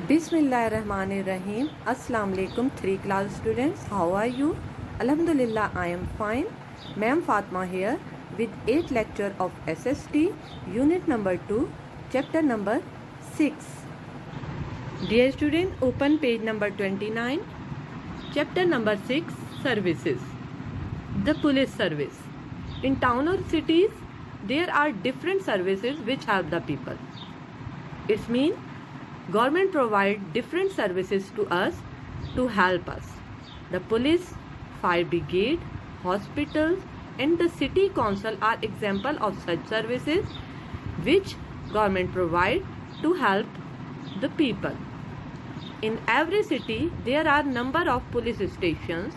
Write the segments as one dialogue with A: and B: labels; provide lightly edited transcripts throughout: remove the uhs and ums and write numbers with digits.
A: Bismillahirrahmanirrahim. Assalamu alaikum 3 class students. How are you? Alhamdulillah, I am fine. Ma'am Fatma here with 8th lecture of SST, unit number 2, chapter number 6. Dear student, open page number 29, chapter number 6, services. The police service. In town or cities, there are different services which help the people. It means government provide different services to us to help us. The police, fire brigade, hospitals and the city council are example of such services which government provide to help the people. In every city there are number of police stations.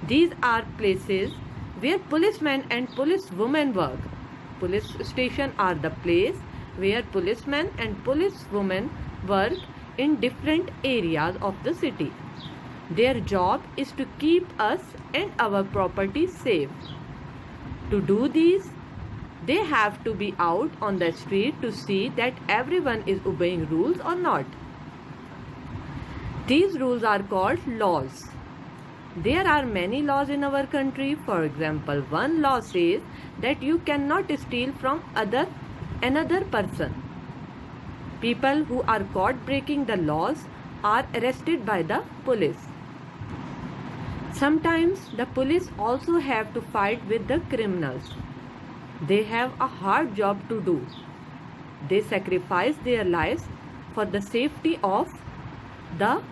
A: These are places where policemen and policewomen work. Police station are the place where policemen and policewomen work in different areas of the city. Their job is to keep us and our property safe. To do this, they have to be out on the street to see that everyone is obeying rules or not. These rules are called laws. There are many laws in our country. For example, one law says that you cannot steal from another person. People who are caught breaking the laws are arrested by the police. Sometimes the police also have to fight with the criminals. They have a hard job to do. They sacrifice their lives for the safety of the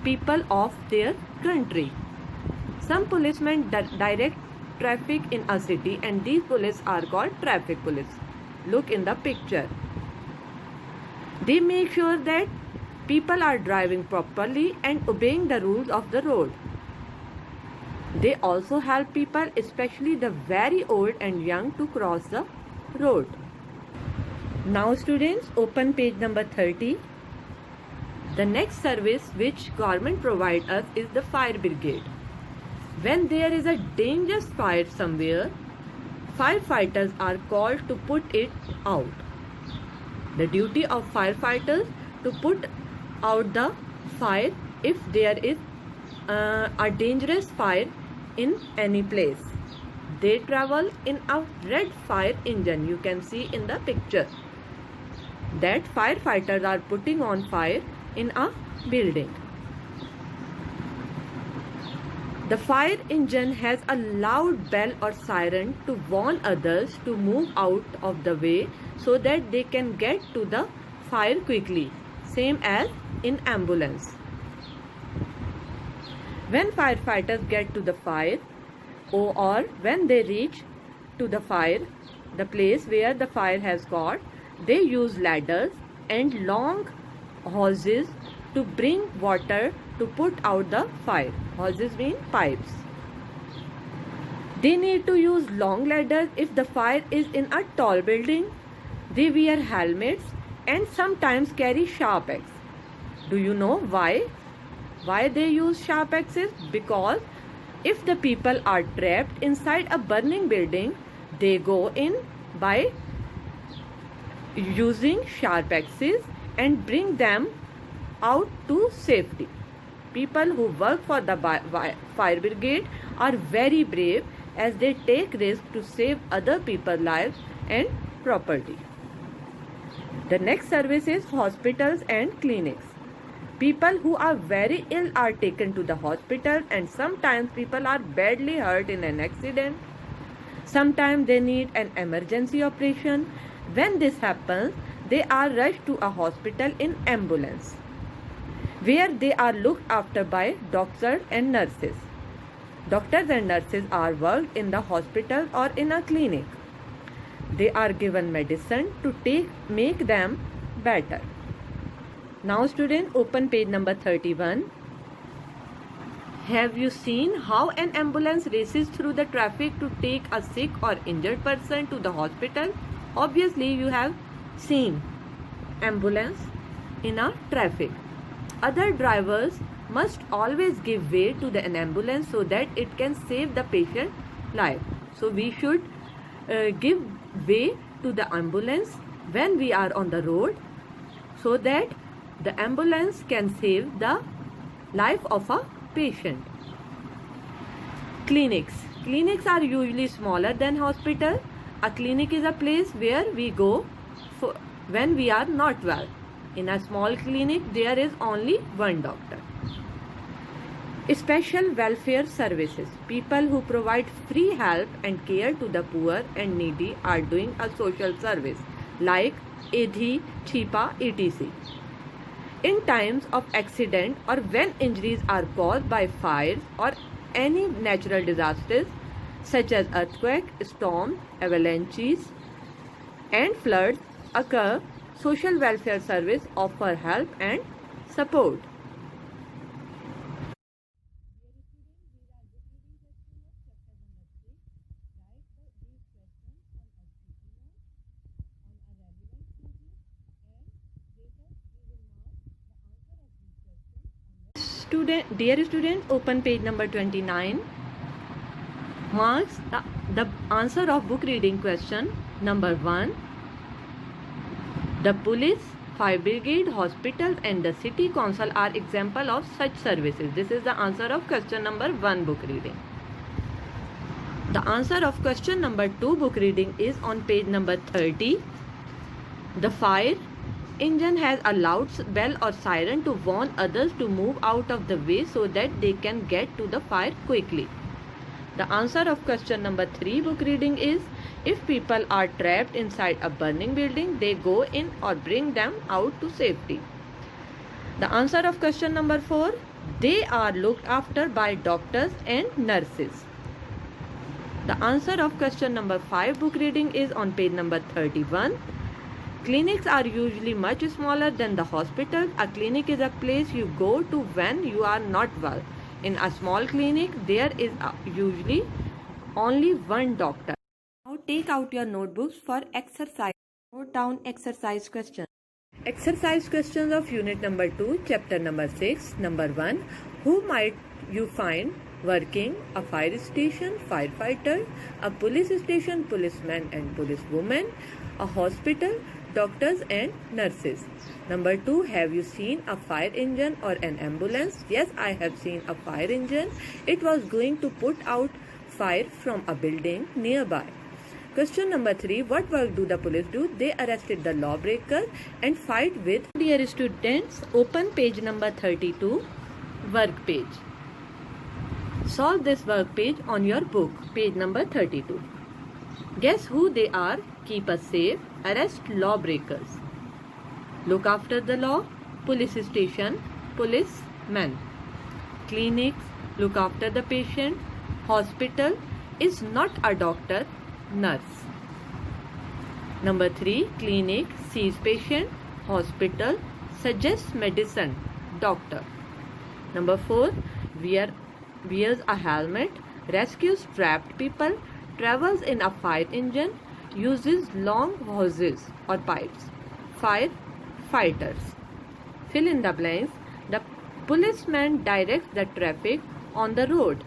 A: people of their country. Some policemen direct traffic in a city and these police are called traffic police. Look in the picture. They make sure that people are driving properly and obeying the rules of the road. They also help people, especially the very old and young, to cross the road. Now students, open page number 30. The next service which government provides us is the fire brigade. When there is a dangerous fire somewhere, firefighters are called to put it out. The duty of firefighters to put out the fire if there is a dangerous fire in any place. They travel in a red fire engine. You can see in the picture that firefighters are putting on fire in a building. The fire engine has a loud bell or siren to warn others to move out of the way so that they can get to the fire quickly, same as in ambulance. When firefighters get to the fire or when they reach to the fire, the place where the fire has caught, they use ladders and long hoses to bring water to put out the fire. Hoses mean pipes. They need to use long ladders if the fire is in a tall building. They wear helmets and sometimes carry sharp axes. Do you know why? Why they use sharp axes? Because if the people are trapped inside a burning building, they go in by using sharp axes and bring them out to safety. People who work for the fire brigade are very brave as they take risks to save other people's lives and property. The next service is hospitals and clinics. People who are very ill are taken to the hospital and sometimes people are badly hurt in an accident. Sometimes they need an emergency operation. When this happens, they are rushed to a hospital in ambulance, where they are looked after by doctors and nurses. Doctors and nurses are worked in the hospital or in a clinic. They are given medicine to make them better. Now student, open page number 31. Have you seen how an ambulance races through the traffic to take a sick or injured person to the hospital? Obviously you have seen ambulance in a traffic. Other drivers must always give way to an ambulance so that it can save the patient's life. So we should give way to the ambulance when we are on the road so that The ambulance can save the life of a patient. Clinics. Clinics are usually smaller than hospital. A clinic is a place where we go when we are not well. In a small clinic, there is only one doctor. Special welfare services. People who provide free help and care to the poor and needy are doing a social service like Edhi, Chipa, etc. In times of accident or when injuries are caused by fires or any natural disasters such as earthquake, storm, avalanches and floods occur, social welfare service offer help and support. Dear students, open page number 29. Marks the answer of book reading question number 1. The police, fire brigade, hospital and the city council are example of such services. This is the answer of question number 1 book reading. The answer of question number 2 book reading is on page number 30. The fire engine has a loud bell or siren to warn others to move out of the way so that they can get to the fire quickly. The answer of question number 3 book reading is, if people are trapped inside a burning building, they go in or bring them out to safety. The answer of question number 4, they are looked after by doctors and nurses. The answer of question number 5 book reading is on page number 31. Clinics are usually much smaller than the hospital. A clinic is a place you go to when you are not well. In a small clinic, there is usually only one doctor. Now take out your notebooks for exercise. Note down exercise questions. Exercise questions of unit number 2, chapter number 6. Number 1. Who might you find working? A fire station, firefighter, a police station, policeman and policewoman, a hospital, doctors and nurses. Number 2. Have you seen a fire engine or an ambulance? Yes, I have seen a fire engine. It was going to put out fire from a building nearby. Question number 3. What work do the police do? They arrested the lawbreaker and fight with. Dear students, open page number 32, work page. Solve this work page on your book, page number 32. Guess who they are? Keep us safe, arrest lawbreakers. Look after the law, police station, policeman. Clinics, look after the patient. Hospital is not a doctor, nurse. Number 3, clinic sees patient. Hospital suggests medicine, doctor. Number 4, wears a helmet, rescues trapped people, travels in a fire engine, uses long hoses or pipes. Firefighters. Fill in the blanks. The policeman directs the traffic on the road.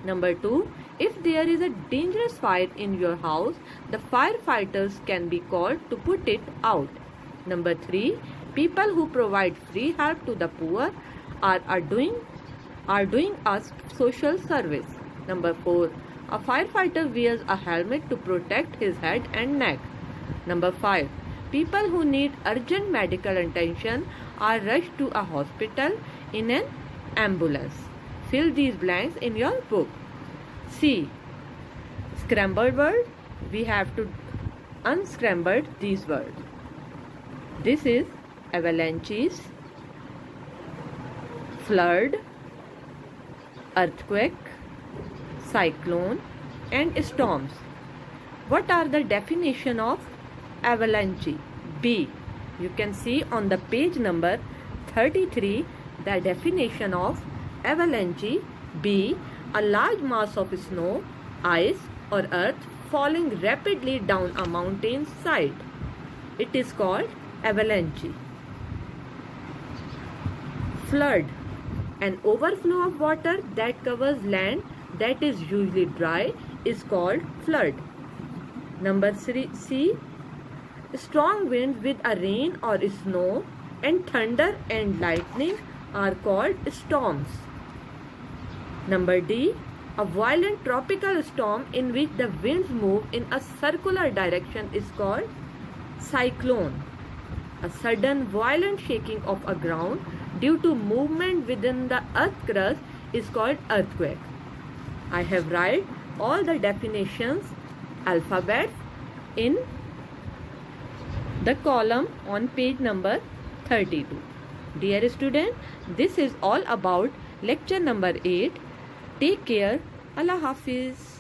A: Number 2. If there is a dangerous fire in your house, the firefighters can be called to put it out. Number 3. People who provide free help to the poor are doing a social service. Number 4. A firefighter wears a helmet to protect his head and neck. Number 5. People who need urgent medical attention are rushed to a hospital in an ambulance. Fill these blanks in your book. C. Scrambled word. We have to unscramble these words. This is avalanches, flood, earthquake, cyclone and storms. What are the definition of avalanche? B. You can see on the page number 33 the definition of avalanche. B. A large mass of snow, ice or earth falling rapidly down a mountain side. It is called avalanche. Flood. An overflow of water that covers land that is usually dry is called flood. Number 3, C. Strong winds with a rain or snow and thunder and lightning are called storms. Number D, a violent tropical storm in which the winds move in a circular direction is called cyclone. A sudden violent shaking of a ground due to movement within the earth crust is called earthquake. I have write all the definitions alphabets in the column on page number 32. Dear student, this is all about lecture number 8. Take care. Allah Hafiz.